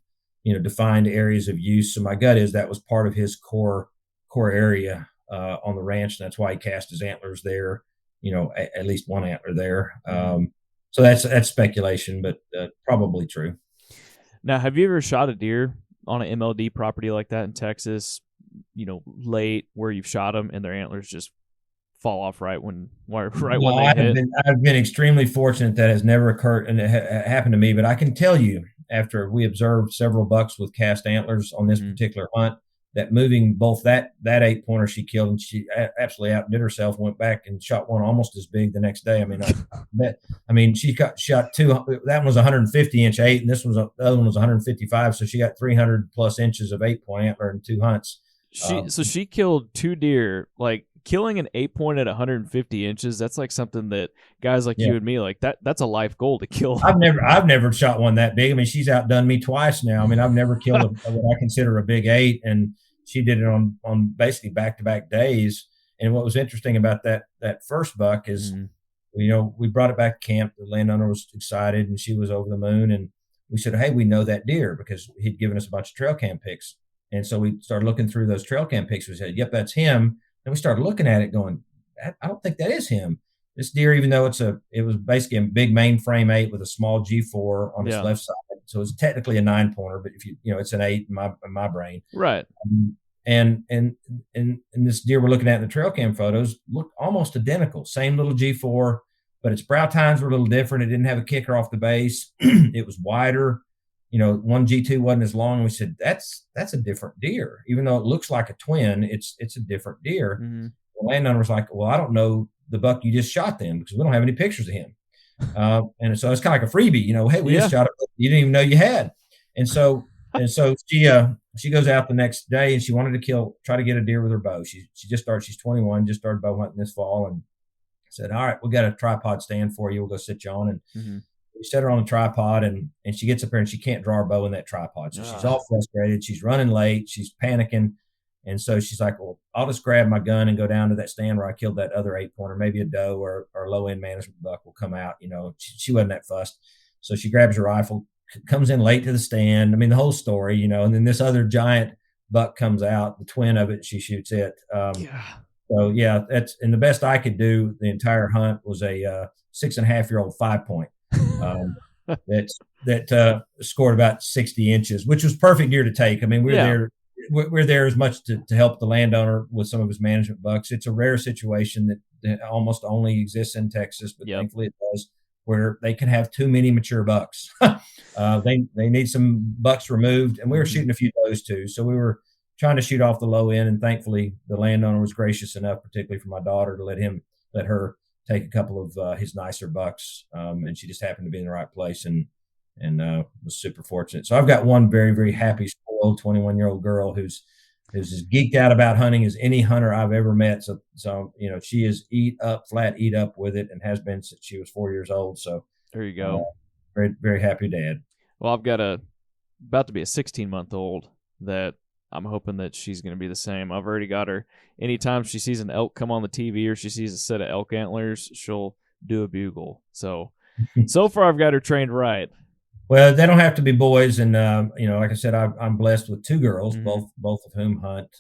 defined areas of use. So my gut is that was part of his core area on the ranch. And that's why he cast his antlers there, at least one antler there. So that's speculation, but probably true. Now, have you ever shot a deer on an MLD property like that in Texas, late, where you've shot them and their antlers just fall off right when they hit? I've been extremely fortunate that has never occurred, and it happened to me. But I can tell you, after we observed several bucks with cast antlers on this particular hunt, that moving both that 8-pointer she killed, and she absolutely outdid herself, went back and shot one almost as big the next day. I mean, she shot two. That one was 150-inch 8, and the other one was 155. So she got 300 plus inches of 8-point antler in 2 hunts. So she killed 2 deer. Like, killing an 8-point at 150 inches, that's like something that guys like you and me, like that's a life goal to kill. I've never shot one that big. I mean, she's outdone me twice now. I mean, I've never killed what I consider a big 8, and she did it on basically back-to-back days. And what was interesting about that first buck is, we brought it back to camp. The landowner was excited, and she was over the moon. And we said, hey, we know that deer, because he'd given us a bunch of trail cam pics. And so we started looking through those trail cam pics. We said, yep, that's him. And we started looking at it going, I don't think that is him. This deer, even though it was basically a big mainframe 8 with a small G4 on its left side. So it's technically a 9-pointer, but if it's an 8 in my brain. Right. And this deer we're looking at in the trail cam photos looked almost identical. Same little G4, but its brow tines were a little different. It didn't have a kicker off the base. It was wider. One G2 wasn't as long. We said, that's a different deer. Even though it looks like a twin, it's a different deer. The landowner was like, well, I don't know the buck you just shot then, because we don't have any pictures of him. And so it's kind of like a freebie, hey, we just shot it. You didn't even know you had. And so she goes out the next day, and she wanted to try to get a deer with her bow. She's 21, just started bow hunting this fall, and said, all right, we got a tripod stand for you. We'll go sit you on. And we set her on a tripod, and she gets up there and she can't draw her bow in that tripod. So she's all frustrated. She's running late. She's panicking. And so she's like, well, I'll just grab my gun and go down to that stand where I killed that other 8-pointer. Maybe a doe or a low-end management buck will come out. She wasn't that fussed. So she grabs her rifle, comes in late to the stand. I mean, the whole story, and then this other giant buck comes out, the twin of it, she shoots it. So yeah, and the best I could do the entire hunt was a 6.5-year-old 5-point that scored about 60 inches, which was perfect deer to take. I mean, we're there as much to help the landowner with some of his management bucks. It's a rare situation that almost only exists in Texas, but thankfully it does, where they can have too many mature bucks. They need some bucks removed, and we were shooting a few of those too. So we were trying to shoot off the low end, and thankfully the landowner was gracious enough, particularly for my daughter, to let her take a couple of his nicer bucks. And she just happened to be in the right place and was super fortunate. So I've got one very, very happy, spoiled 21-year-old girl who's as geeked out about hunting as any hunter I've ever met. So she is eat up with it, and has been since she was 4 years old. So there you go. Very, very happy dad. Well, I've got about to be a 16-month-old that I'm hoping that she's going to be the same. I've already got her. Anytime she sees an elk come on the TV or she sees a set of elk antlers, she'll do a bugle. So far I've got her trained right. Well, they don't have to be boys. And, like I said, I'm blessed with 2 girls, both of whom hunt.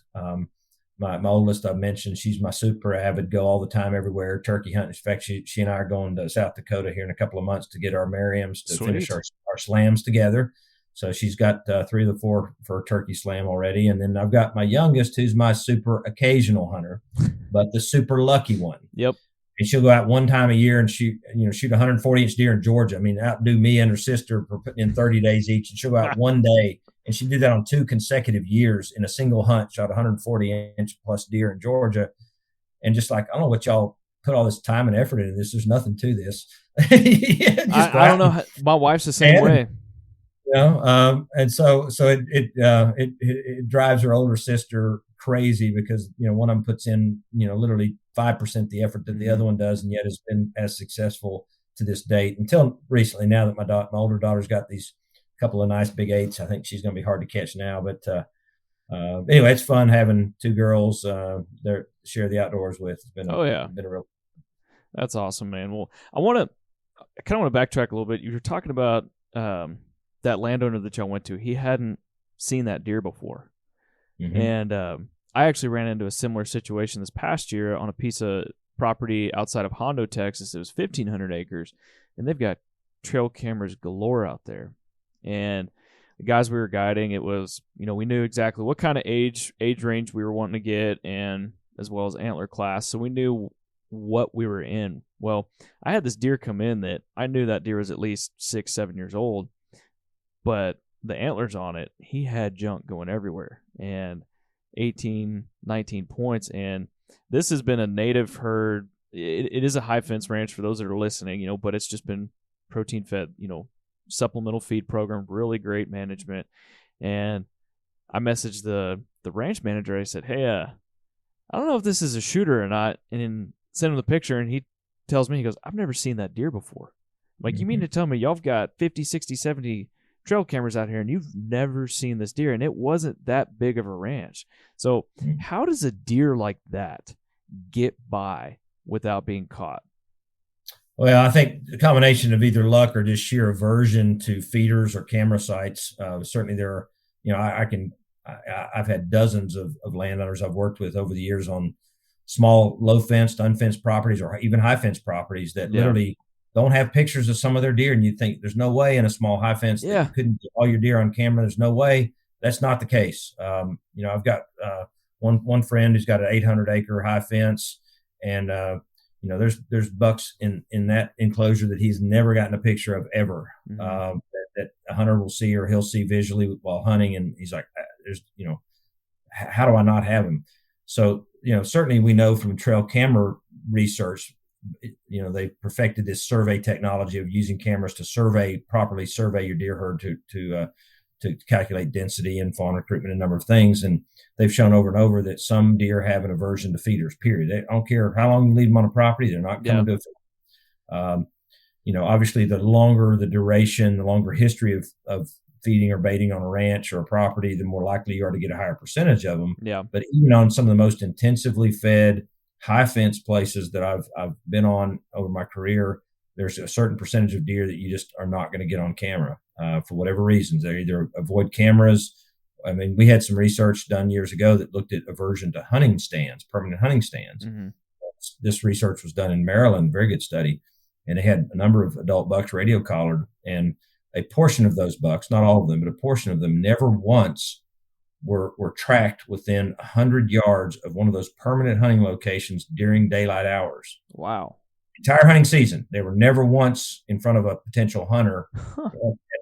my oldest, I mentioned, she's my super avid, go all the time, everywhere, turkey hunting. In fact, she and I are going to South Dakota here in a couple of months to get our Merriams to finish our slams together. So she's got 3 of the 4 for a turkey slam already. And then I've got my youngest, who's my super occasional hunter, but the super lucky one. Yep. And she'll go out one time a year and shoot 140-inch deer in Georgia. I mean, outdo me and her sister for putting in 30 days each. And she'll go out one day, and she did that on 2 consecutive years in a single hunt, shot 140-inch plus deer in Georgia. And just like, I don't know what y'all put all this time and effort into this. There's nothing to this. I don't know. My wife's the same way. And so it drives her older sister crazy because, one of them puts in, literally 5% the effort that the other one does, and yet has been as successful to this date until recently. Now that my older daughter's got these couple of nice big 8s, I think she's going to be hard to catch now. But anyway, it's fun having 2 girls there share the outdoors with. It's been been a real. That's awesome, man. Well, I kind of want to backtrack a little bit. You were talking about that landowner that y'all went to. He hadn't seen that deer before, and I actually ran into a similar situation this past year on a piece of property outside of Hondo, Texas. It was 1,500 acres, and they've got trail cameras galore out there. And the guys we were guiding, it was, we knew exactly what kind of age range we were wanting to get, and as well as antler class, so we knew what we were in. Well, I had this deer come in that I knew that deer was at least 6-7 years old, but the antlers on it, he had junk going everywhere, and 18, 19 points. And this has been a native herd. It is a high fence ranch for those that are listening, but it's just been protein fed, supplemental feed program, really great management. And I messaged the ranch manager. I said, hey, I don't know if this is a shooter or not, and sent him the picture, and he tells me, he goes, I've never seen that deer before. I'm like, you mean to tell me y'all got 50, 60, 70 trail cameras out here and you've never seen this deer? And it wasn't that big of a ranch. So how does a deer like that get by without being caught? Well, I think the combination of either luck or just sheer aversion to feeders or camera sites. Certainly there are, I've had dozens of landowners I've worked with over the years on small, low fenced, unfenced properties, or even high fenced properties that literally don't have pictures of some of their deer. And you think there's no way in a small high fence that you couldn't get all your deer on camera. There's no way. That's not the case. I've got one friend who's got an 800-acre high fence, and there's bucks in that enclosure that he's never gotten a picture of ever. That a hunter will see or he'll see visually while hunting, and he's like, how do I not have him? So certainly we know from trail camera research, they perfected this survey technology of using cameras to properly survey your deer herd to calculate density and fawn recruitment and a number of things. And they've shown over and over that some deer have an aversion to feeders, period. They don't care how long you leave them on a property. They're not coming to a feed. Obviously the longer the duration, the longer history of feeding or baiting on a ranch or a property, the more likely you are to get a higher percentage of them. Yeah. But even on some of the most intensively fed, high fence places that I've been on over my career, there's a certain percentage of deer that you just are not going to get on camera for whatever reasons. They either avoid cameras. I mean, we had some research done years ago that looked at aversion to hunting stands, permanent hunting stands. This research was done in Maryland, very good study, and they had a number of adult bucks radio collared, and a portion of those bucks, not all of them, but a portion of them never once were tracked within 100 yards of one of those permanent hunting locations during daylight hours. Wow. Entire hunting season, they were never once in front of a potential hunter at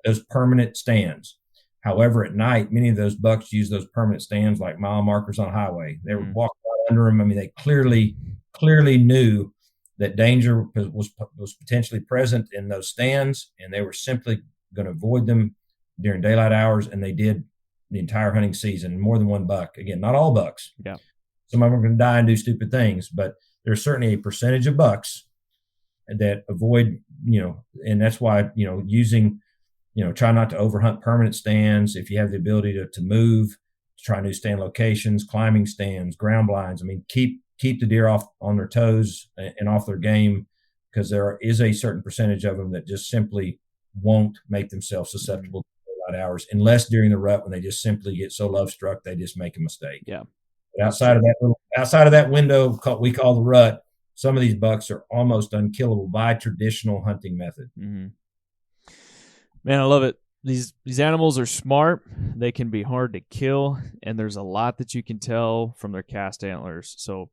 those permanent stands. However, at night, many of those bucks use those permanent stands like mile markers on a highway. They would walk right under them. I mean, they clearly knew that danger was potentially present in those stands, and they were simply going to avoid them during daylight hours, and they did the entire hunting season. More than one buck. Again, not all bucks. Yeah. Some of them are going to die and do stupid things, but there's certainly a percentage of bucks that avoid, and that's why, using, try not to overhunt permanent stands. If you have the ability to move, try new stand locations, climbing stands, ground blinds. I mean, keep the deer off on their toes and off their game, because there is a certain percentage of them that just simply won't make themselves susceptible to daylight hours, unless during the rut when they just simply get so love struck they just make a mistake. Yeah. But outside of that window we call the rut, some of these bucks are almost unkillable by traditional hunting method. Mm-hmm. Man, I love it. These animals are smart. They can be hard to kill, and there's a lot that you can tell from their cast antlers. So,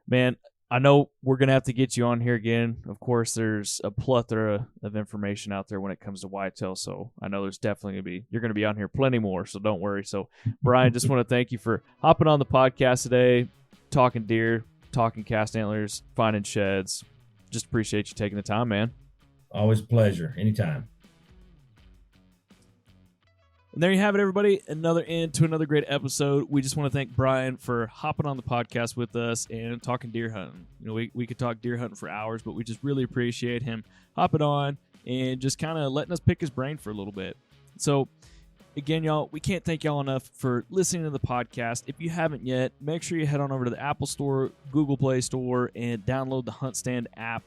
man, I know we're going to have to get you on here again. Of course, there's a plethora of information out there when it comes to whitetail, so I know there's definitely you're going to be on here plenty more, so don't worry. So, Brian, just want to thank you for hopping on the podcast today, talking deer, talking cast antlers, finding sheds. Just appreciate you taking the time, man. Always a pleasure. Anytime. And there you have it, everybody. Another end to another great episode. We just want to thank Brian for hopping on the podcast with us and talking deer hunting. You know, we could talk deer hunting for hours, but we just really appreciate him hopping on and just kind of letting us pick his brain for a little bit. So, again, y'all, we can't thank y'all enough for listening to the podcast. If you haven't yet, make sure you head on over to the Apple Store, Google Play Store, and download the HuntStand app.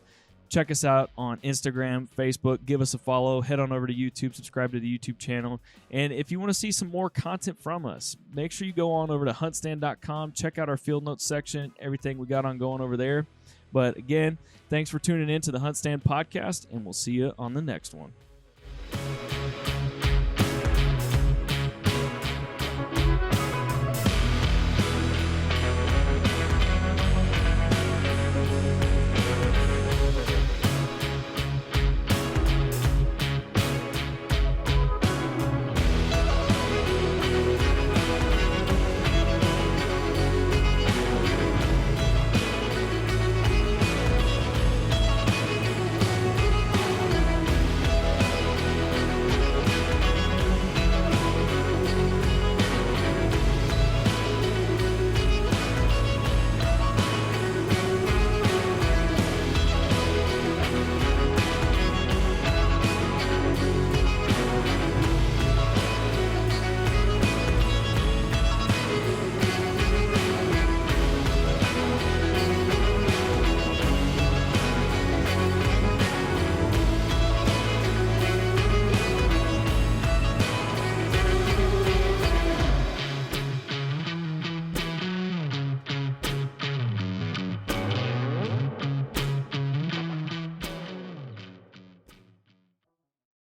Check us out on Instagram, Facebook. Give us a follow. Head on over to YouTube. Subscribe to the YouTube channel. And if you want to see some more content from us, make sure you go on over to HuntStand.com. Check out our field notes section, everything we got on going over there. But again, thanks for tuning in to the HuntStand podcast, and we'll see you on the next one.